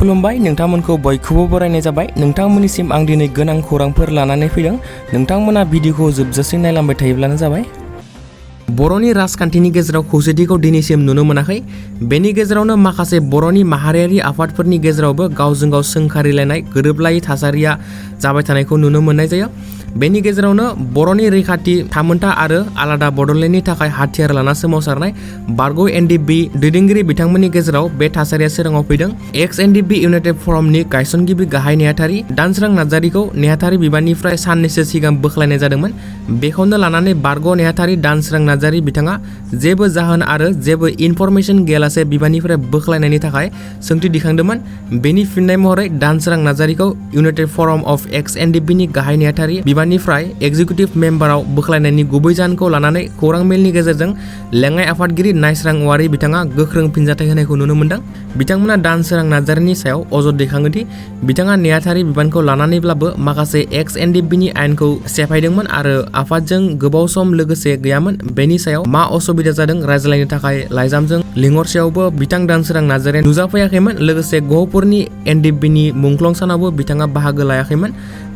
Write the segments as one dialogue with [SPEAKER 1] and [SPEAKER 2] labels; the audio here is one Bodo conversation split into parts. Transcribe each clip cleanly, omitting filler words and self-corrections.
[SPEAKER 1] खुलुमबाय नोंथांमोनखौ बयखौबो बरायनाय जाबाय। नोंथांमोननिसिम आं दिनै गोनां खौरांफोर लानानै फैदों। नोंथांमोना भिडिअखौ जोबजासिम नायलांबाय थायोब्लानो जाबाय। बर'नि राजखान्थिनि गेजेराव खौसेथिखौ दिनैसिम नुनो मोनाखै। बेनि गेजेरावनो माखासे बर'नि माहारियारि आफादफोरनि गेजेरावबो गावजों गाव सोंखारिलायनाय गोरोबलायै थासारिया जाबाय थानायखौ नुनो मोननाय जायो। बेनि गेजेरावनो बर'नि रैखाथि थामोनथा आरो आलादा बड'लेण्डनि थाखाय हाथियार लाना सोमावसारनाय बारग' एनडिएफबि दैदेनगिरि बिथांमोननि गेजेराव बे थासारिया सोराङाव फैदों। एक्स एनडिएफबि इउनाइटेड फरमनि गायसनगिरि गाहाय नेहाथारि दानसोरां नार्जारिखौ नेहाथारि बिबाननिफ्राय साननैसो सिगां बोख्लायनाय जादोंमोन। बेखौनो लानानै बारग' नेहाथारि दानसोरां नार्जारि बिथाङा जेबो जाहोन आरो जेबो इनफरमेसन गैयालासे बिबाननिफ्राय बोख्लायनायनि थाखाय सोंथि दिखांदोंमोन। बेनि फिननाय महरै दानसोरां नार्जारिखौ इउनाइटेड फरम अफ एक्स एनडिएफबिनि गाहाय नेहाथारि बिबाननिफ्राय एग्जिकिउटिभ मेम्बाराव बोख्लायनायनि गुबै जाहोनखौ लानानै खौरां मेलनि गेजेरजों लेङाइ आफादगिरि नायस्रां औवारि बिथाङा गोख्रों फिनजाथाय होनायखौ नुनो मोन्दों। बिथांमोना दानसोरां नार्जारिनि सायाव अजद दैखाङोदि बिथाङा नेहाथारि बिबानखौ लानानैब्लाबो माखासे एक्स एनडिएफबिनि आयेनखौ सेफायदोंमोन आरो आफादजों गोबाव सम लोगोसे गैयामोन। बेनि सायाव मा असुबिदा जादों रायज्लायनो थाखाय लाइजामजों लिंहरसेयावबो बिथां दानसोरां नार्जारिया नुजाफैयाखैमोन। लोगोसे गहपुरनि एनडिएफबिनि मुंख्लं सानावबो बिथाङा बाहागो लायाखैमोन।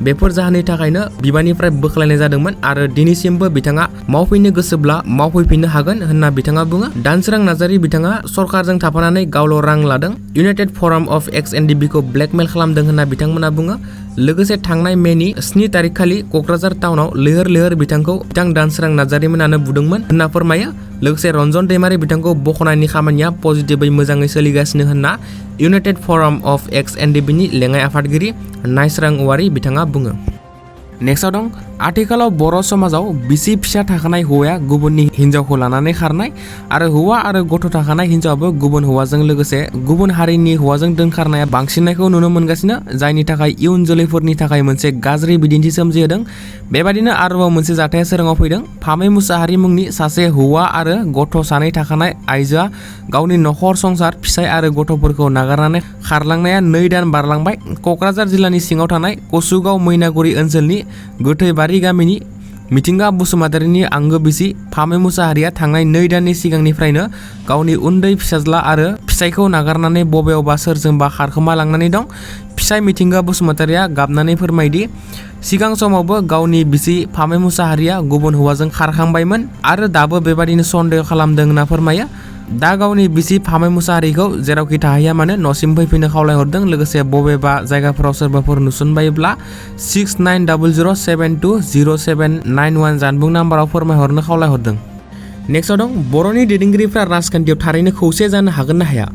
[SPEAKER 1] बेफोर जाहोननि थाखायनो बिबाननिफ्राय बोख्लायनाय जादोंमोन आरो दिनैसिमबो बिथाङा मावफैनो गोसोब्ला मावफैफिननो हागोन होनना बिथाङा बुङो। दानसोरां नार्जारि बिथाङा सरकारजों थाफानानै गावल' रां लादों, इउनाइटेड फरम अफ एक्स एनडिएफबिखौ ब्लेकमेल खालामदों होनना बिथांमोना बुङो। लोगोसे थांनाय मेनि 7 तारिखखालि क'क्राझार टाउनाव लैहोर लैहोर बिथांखौ दानसोरां नार्जारिमोनानो बुदोंमोन होनना फोरमायो। लोगोसे रन्जन दैमारि बिथांखौ बख'नायनि खामानिया पजिटिभै मोजाङै सोलिगासिनो होनना इउनाइटेड फरम अफ एक्स एनडिएफबिनि लेङाइ आफादगिरि नायस्रां औवारि बिथाङा बुङो। नेक्स्टआव दं आथिखालाव बर' समाजाव बिसि फिसा थाखानाय हौवाया गुबुननि हिन्जावखौ लानानै खारनाय आरो हौवा आरो गथ' थाखानाय हिन्जावाबो गुबुन हौवाजों लोगोसे गुबुन हारिनि हौवाजों दोनखारनाया बांसिननायखौ नुनो मोनगासिनो, जायनि थाखाय इयुन जोलैफोरनि थाखाय मोनसे गाज्रि बिदिन्थि सोमजिहोदों। बेबादिनो आरोबाव मोनसे जाथाया सोराङाव फैदों। फामे मुसाहारि मुंनि सासे हौवा आरो गथ' सानै थाखानाय आइजोआ गावनि नखर संसार फिसाय आरो गथ'फोरखौ नागारनानै खारलांनाया 2 दान बारलांबाय। क'क्राझार जिल्लानि सिङाव थानाय कसुगाव मैनागुरि ओनसोलनि गोथैबारि गामिनि मिथिंगा बसुमतारिनि आंगो बिसि फामे मुसाहारिया थांनाय 2 दाननि सिगांनिफ्रायनो गावनि उन्दै फिसाज्ला आरो फिसायखौ नागारनानै बबेयावबा सोरजोंबा खारखोमा लांनानै दं। फिसाय मिथिंगा बसुमतारिया गाबनानै फोरमायदि सिगां समावबो गावनि बिसि फामे मुसाहारिया गुबुन हौवाजों खारखांबायमोन आरो दाबो बेबादिनो सन्देह खालामदों होनना फोरमायो। दा गावनि बिसि फामे मुसाहारिखौ जेरावखि थाहैया मानो न'सिम फैफिननो खावलायहरदों। लोगोसे बबेबा जायगाफोराव सोरबाफोर नुसनबायोब्ला 6900720791 जानबुं नाम्बाराव फोरमायहरनो खावलायहरदों। नेक्स्टआव दं बर'नि दैदेनगिरिफ्रा राजखान्थियाव थारैनो खौसे जानो हागोन ना हाया?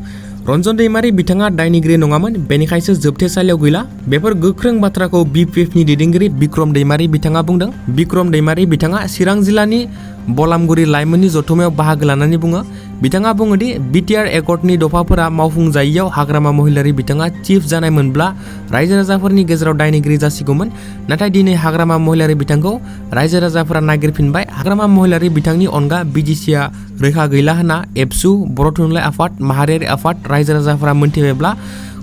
[SPEAKER 1] रन्जन दैमारि बिथाङा दायनिगिरि नङामोन, बेनिखायसो जोबथेसालियाव गैला। बेफोर गोख्रों बाथ्राखौ बिपिएफनि दैदेनगिरि बिक्रम दैमारि बिथाङा बुंदों। बिक्रम दैमारि बिथाङा चिरां जिल्लानि बलामगुरि लाइमोननि जथुमायाव बाहागो लानानै बुङो। बिथाङा बुङोदि बिटिआर एकर्डनि दफाफोरा मावफुंजायैयाव हाग्रामा महिलारि बिथाङा चिफ जानायमोनब्ला रायजो राजाफोरनि गेजेराव दायनिगिरि जासिगौमोन। नाथाय दिनै हाग्रामा महिलारि बिथांखौ रायजो राजाफोरा नागिरफिनबाय। हाग्रामा महिलारि बिथांनि अनगा बिटिसिआ रैखा गैला होनना एबसु, बर' थुनलाइ आफाद, माहारियारि आफाद, रायजो राजाफोरा मोनथिबायब्ला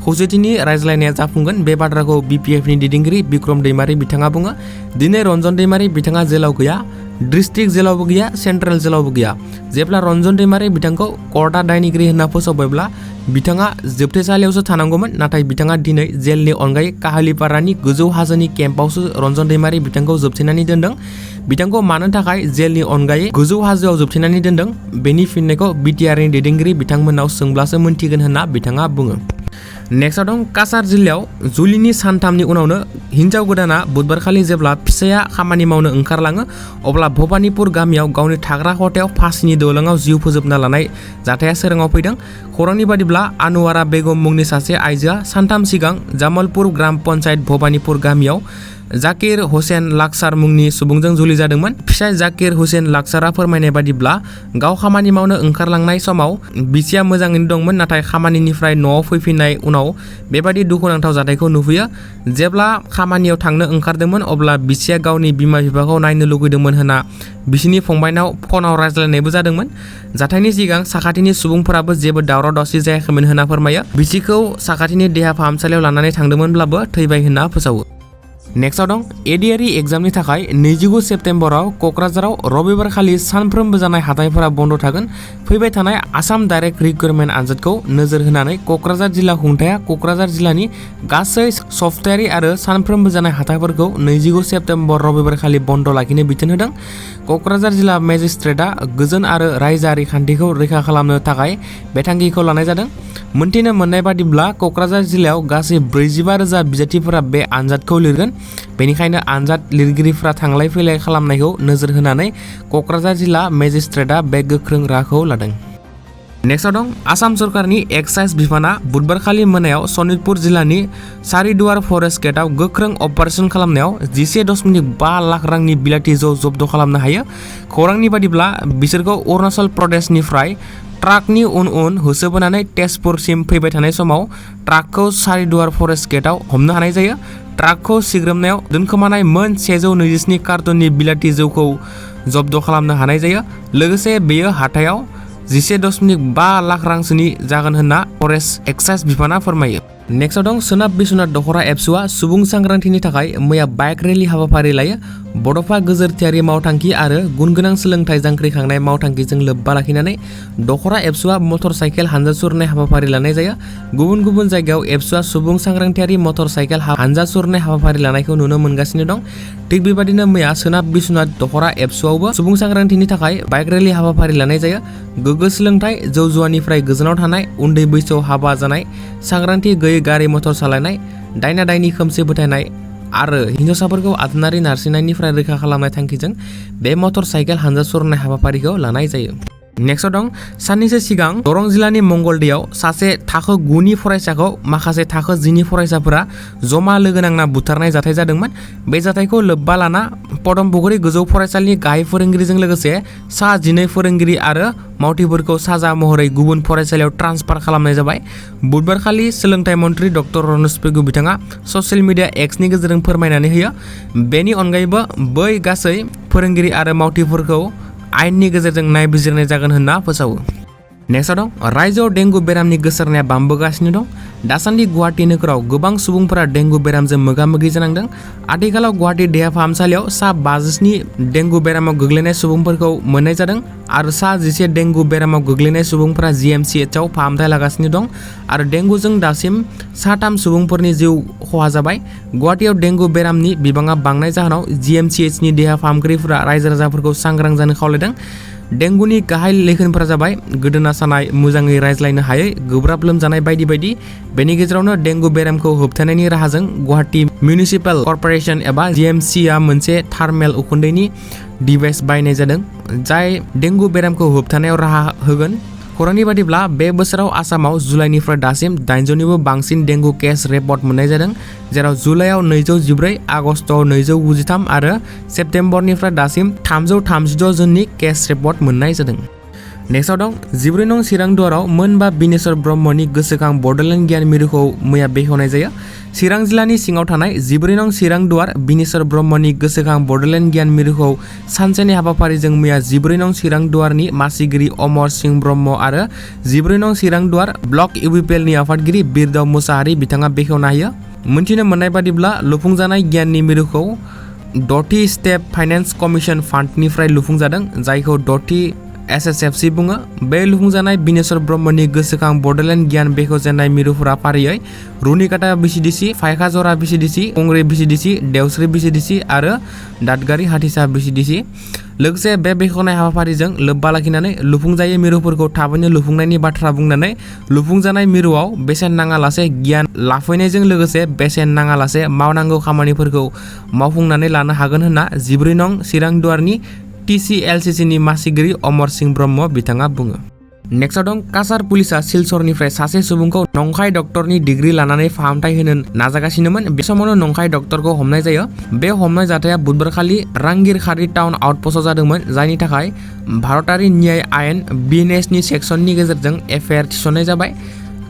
[SPEAKER 1] खौसेथिनि रायज्लायनाया जाफुंगोन। बे बाथ्राखौ बिपिएफनि दैदेनगिरि बिक्रम दैमारि बिथाङा बुङो। दिनै रन्जन दैमारि बिथाङा जेलाव गैया, डिस्ट्रिक्ट जेलावबो गैया, सेन्ट्रेल जेलावबो गैया। जेब्ला रन्जन दैमारि बिथांखौ कर्टआ दायनिगिरि होनना फोसावबायब्ला बिथाङा जोबथेसालियावसो थानांगौमोन। नाथाय बिथाङा दिनै जेलनि अनगायै काहालिपारानि गोजौ हाजोनि केम्पआवसो रन्जन दैमारि बिथांखौ जोबथेनानै दोनदों। बिथांखौ मानो थाखाय जेलनि अनगायै गोजौ हाजोआव जोबथेनानै दोनदों बेनि फिननायखौ बिटिआरनि दैदेनगिरि बिथांमोननाव सोंब्लासो मोनथिगोन होनना बिथाङा बुङो। नेक्स्टआव दं काछार जिल्लायाव जुलिनि सानथामनि उनावनो हिन्जाव गोदाना बुधबारखालि जेब्ला फिसाया खामानि मावनो ओंखारलाङो अब्ला भबानिपुर गामियाव गावनि थाग्रा खथायाव फासिनि दौलेङाव जिउ फोजोबना लानाय जाथाया सोराङाव फैदों। खौरांनि बादिब्ला आनुवारा बेगम मुंनि सासे आइजोआ सानथाम सिगां जामालपुर ग्राम पन्चायत भबानिपुर गामियाव जाकिर हुसेन लाक्सार मुंनि सुबुंजों जुलि जादोंमोन। फिसाय जाकिर हुसेन लाक्सारा फोरमायनाय बादिब्ला गाव खामानि मावनो ओंखारलांनाय समाव बिसिया मोजाङैनो दंमोन, नाथाय खामानिनिफ्राय न'आव फैफिननाय उनाव बेबादि दुखुनांथाव जाथायखौ नुफैयो। जेब्ला खामानियाव थांनो ओंखारदोंमोन अब्ला बिसिया गावनि बिमा बिफाखौ नायनो लुगैदोंमोन होनना बिसिनि फंबायनाव फनाव रायज्लायनायबो जादोंमोन। जाथायनि सिगां साखाथिनि सुबुंफोराबो जेबो दावराव दावसि जायाखैमोन होनना फोरमायो। बिसिखौ साखाथिनि देहा फाहामसालियाव लानानै थांदोंमोनब्लाबो थैबाय होनना फोसावो। नेक्स्टआव दं एडिआरि एग्जामनि थाखाय 29 सेप्तेम्बराव क'क्राझाराव रबिबार खालि सानफ्रोमबो जानाय हाथाइफोरा बन्द थागोन। फैबाय थानाय आसाम डाइरेक्ट रिक्रुटमेन्ट आनजादखौ नोजोर होनानै क'क्राझार जिल्ला खुंथाया क'क्राझार जिल्लानि गासै सप्तायारि आरो सानफ्रोमबो जानाय हाथाइफोरखौ 29 सेप्तेम्बर रबिबार खालि बन्द लाखिनो बिथोन होदों। क'क्राझार जिल्ला मेजिस्ट्रेटआ गोजोन आरो रायजोआरि खान्थिखौ रैखा खालामनो थाखाय बे थांखिखौ लानाय जादों। मोनथिनो मोननाय बादिब्ला क'क्राझार जिल्लायाव गासै 45,000 बिजाथिफोरा बे आनजादखौ लिरगोन। बेनिखायनो आनजाद लिरगिरिफोरा थांलाय फैलाय खालामनायखौ नोजोर होनानै क'क्राझार जिल्ला मेजिस्ट्रेटआ बे गोख्रों राहाखौ लादों। नेक्स्टआव दं आसाम सरकारनि एक्साइज बिफाना बुधबारखालि मोनायाव सनितपुर जिल्लानि सारिदुवार फरेस्ट गेटआव गोख्रों अपारेशन खालामनायाव 11.5 लाख रांनि बिलाथि जौ जब्द खालामनो हायो। खौरांनि बादिब्ला बिसोरखौ अरुणाचल प्रदेशनिफ्राय ट्राकनि उन होसोबोनानै तेजपुरसिम फैबाय थानाय समाव ट्राकखौ सारिदुवार फरेस्ट गेटआव हमनो हानाय जायो। ट्राकखौ सिग्रोमनायाव दोनखोमानाय मोन 127 कार्टननि बिलाथि जौखौ जब्द खालामनो हानाय जायो। लोगोसे बेयो हाथायाव 11.5 लाख रांसोनि जागोन होनना फरेस्ट एक्साइज बिफाना फोरमायो। नेक्स्टआव दं सोनाब बिश्वनाथ दख'रा एबसुआ सुबुं सांग्रांथिनि थाखाय मैया बाइक रेलि हाबाफारि लायो। बड'फा गोजोरथियारि मावथांखि आरो गुनगोनां सोलोंथाइ जांख्रिखांनाय मावथांखिजों लोब्बा लाखिनानै दख'रा एबसुआ मटर साइकेल हानजा सुरनाय हाबाफारि लानाय जायो। गुबुन गुबुन जायगायाव एबसुआ सुबुं सांग्रांथियारि मटर साइकेल हानजा सुरनाय हाबाफारि लानायखौ नुनो मोनगासिनो दं। थिग बेबादिनो मैया सोनाब बिश्वनाथ दख'रा एबसुआवबो सुबुं सांग्रांथिनि थाखाय बाइक रेलि हाबाफारि लानाय जायो। गोग्गो सोलोंथाइ, जौ जुवानिफ्राय गोजानाव थानाय, उन्दै बैसोआव हाबा जानाय, सांग्रांथि गैयै गारि मटर सालायनाय, दायना दायनि खोमसि फोथायनाय आरो हिनजावसाफोरखौ आथोनारि नारसिननायनिफ्राय रैखा खालामनाय थांखिजों बे मटर साइकेल हानजा सुरनाय हाबाफारिखौ लानाय जायो। नेक्स्टआव दं साननैसो सिगां दरं जिल्लानि मंगलदैयाव सासे थाखो 9 नि फरायसाखौ माखासे थाखो 10 नि फरायसाफोरा जमा लोगो नांना बुथारनाय जाथाय जादोंमोन। बे जाथायखौ लोब्बा लाना पदमपुखुरि गोजौ फरायसालिनि गाहाय फोरोंगिरिजों लोगोसे सा 12 फोरोंगिरि आरो मावथिफोरखौ साजा महरै गुबुन फरायसालियाव ट्रान्सफार खालामनाय जाबाय। बुधबारखालि सोलोंथाइ मन्त्रि डक्टर रनज पेगु बिथाङा ससियेल मिडिया एक्सनि गेजेरजों फोरमायनानै होयो। बेनि अनगायैबो बै गासै फोरोंगिरि आरो मावथिफोरखौ आयेननि गेजेरजों नायबिजिरनाय जागोन होनना फोसावो। नेक्स्टआव दं रायजोआव डेंगु बेरामनि गोसारनाया बांबोगासिनो दं। दासान्दि गुवाहाटि नोगोराव गोबां सुबुंफोरा डेंगु बेरामजों मोगा-मोगि जानांदों। आथिखालाव गुवाहाटि देहा फाहामसालियाव सा 57 डेंगु बेरामाव गोग्लैनाय सुबुंफोरखौ मोननाय जादों आरो सा 11 डेंगु बेरामाव गोग्लैनाय सुबुंफोरा GMCHआव फाहामथाय लागासिनो दं आरो डेंगुजों दासिम सा 3 सुबुंफोरनि जिउ खहा जाबाय। गुवाहाटियाव डेंगु बेरामनि बिबाङा बांनाय जाहोनाव GMCHनि देहा फाहामगिरिफोरा रायजो राजाफोरखौ सांग्रां जानो खावलायदों। डेंगुनि गाहाय लैखोनफोरा जाबाय गोदोना सानाय, मोजाङै रायज्लायनो हायै, गोब्राब लोमजानाय बायदि बायदि। बेनि गेजेरावनो डेंगु बेरामखौ होबथानायनि राहाजों गुवाहाटि मिउनिसिपाल कर्परेसन एबा GMCआ मोनसे थार्मेल उखुन्दैनि डिभाइस बायनाय जादों जाय डेंगु बेरामखौ होबथानायाव राहा होगोन। खौरांनि बादिब्ला बे बोसोराव आसामाव जुलाइनिफ्राय दासिम 800निबो बांसिन डेंगु केस रिपर्ट मोननाय जादों, जेराव जुलाइआव 214, आगस्टआव 293 आरो सेप्तेम्बरनिफ्राय दासिम 336 जननि केस रिपर्ट मोननाय जादों। नेक्स्टआव दं 14 नं चिरां दुवाराव मोनबा बिनेश्वर ब्रह्मनि गोसोखां बड'लेण्ड गियान मिरुखौ मैया बेखेवनाय जायो। चिरां जिल्लानि सिङाव थानाय 14 नं चिरां दुवार बिनेश्वर ब्रह्मनि गोसोखां बड'लेण्ड गियान मिरुखौ सानसेनि हाबाफारिजों मैया 14 नं चिरां दुवारनि मासिगिरि अमर सिंह ब्रह्म आरो 14 नं चिरां दुवार ब्लक UPPLनि आफादगिरि बिरदाव मुसाहारि बिथाङा बेखेवना होयो। मोनथिनो मोननाय बादिब्ला लुफुंजानाय गियाननि मिरुखौ 6थि स्टेप फाइनेन्स कमिसन फान्डनिफ्राय लुफुंजादों, जायखौ 6थि SSFC बुङो। बे लुफुंजानाय बिनेश्वर ब्रह्मनि गोसोखां बड'लेण्ड गियान बेखेवजेननाय मिरुफोरा फारियै रुनिकाटा BCDC, फायखाजरा BCDC, कंग्रि BCDC, देवस्रि BCDC आरो दादगारि हाथिसा BCDC। लोगोसे बे बेखेवनाय हाबाफारिजों लोब्बा लाखिनानै लुफुंजायै मिरुफोरखौ थाबैनो लुफुंनायनि बाथ्रा बुंनानै लुफुंजानाय मिरुआव बेसेन नाङालासे गियान लाफैनायजों लोगोसे बेसेन नाङालासे मावनांगौ खामानिफोरखौ मावफुंनानै लानो हागोन होनना 14 नं चिरां दुवारनि TCLCCनि मासिगिरि अमर सिंह ब्रह्म बिथाङा बुङो। नेक्स्टआव दं काछार पुलिसा सिलचरनिफ्राय सासे सुबुंखौ नंखाय डक्टरनि डिग्री लानानै फाहामथाय होनो नाजागासिनोमोन। बे समावनो नंखाय डक्टरखौ हमनाय जायो। बे हमनाय जाथाया बुधबारखालि रांगिरखारि टाउन आउटपस्टआव जादोंमोन, जायनि थाखाय भारतारि न्याय आयेन BNS नि सेक्सननि गेजेरजों FIR थिसननाय जाबाय।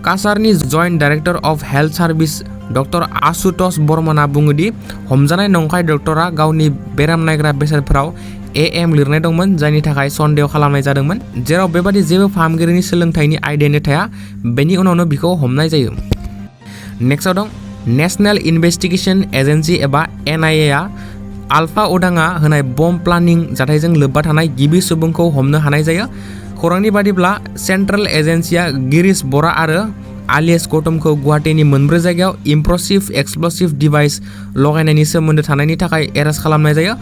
[SPEAKER 1] काछारनि joint director of health service doctor Ashutosh बर्मनआ बुङोदि हमजानाय नंखाय डक्टरा गावनि बेराम नायग्रा बेसादफोराव AM लिरनाय दंमोन, जायनि थाखाय सन्देह खालामनाय जादोंमोन, जेराव बेबादि जेबो फाहामगिरिनि सोलोंथाइनि आयदायानो थाया। बेनि उनावनो बिखौ हमनाय जायो। नेक्स्टआव दं नेशनेल इन्वेस्टिगेशन एजेन्सि एबा NIA आ आल्फा उदाङा होनाय बम्ब प्लानिं जाथायजों लोब्बा थानाय गिबि सुबुंखौ हमनो हानाय जायो। खौरांनि बादिब्ला सेन्ट्रेल एजेन्सिया गिरीश बरा आरो आलियास गौतमखौ गुवाहाटीनि मोनब्रै जायगायाव इमप्लसिभ एक्सप्लसिभ डिभाइस लगायनायनि सोमोन्दो थानायनि थाखाय एरेस्ट खालामनाय जायो।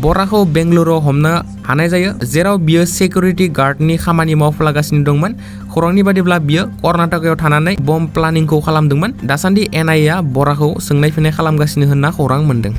[SPEAKER 1] बराखौ बेंगलुरुआव हमनो हानाय जायो, जेराव बियो सिकिउरिटि गार्डनि खामानि मावफ्लागासिनो दंमोन। खौरांनि बादिब्ला बियो कर्नाटकआव थानानै बम्ब प्लानिंखौ खालामदोंमोन। दासान्दि NIA आ बराखौ सोंनाय फिन्नाय खालामगासिनो होनना खौरां मोन्दों।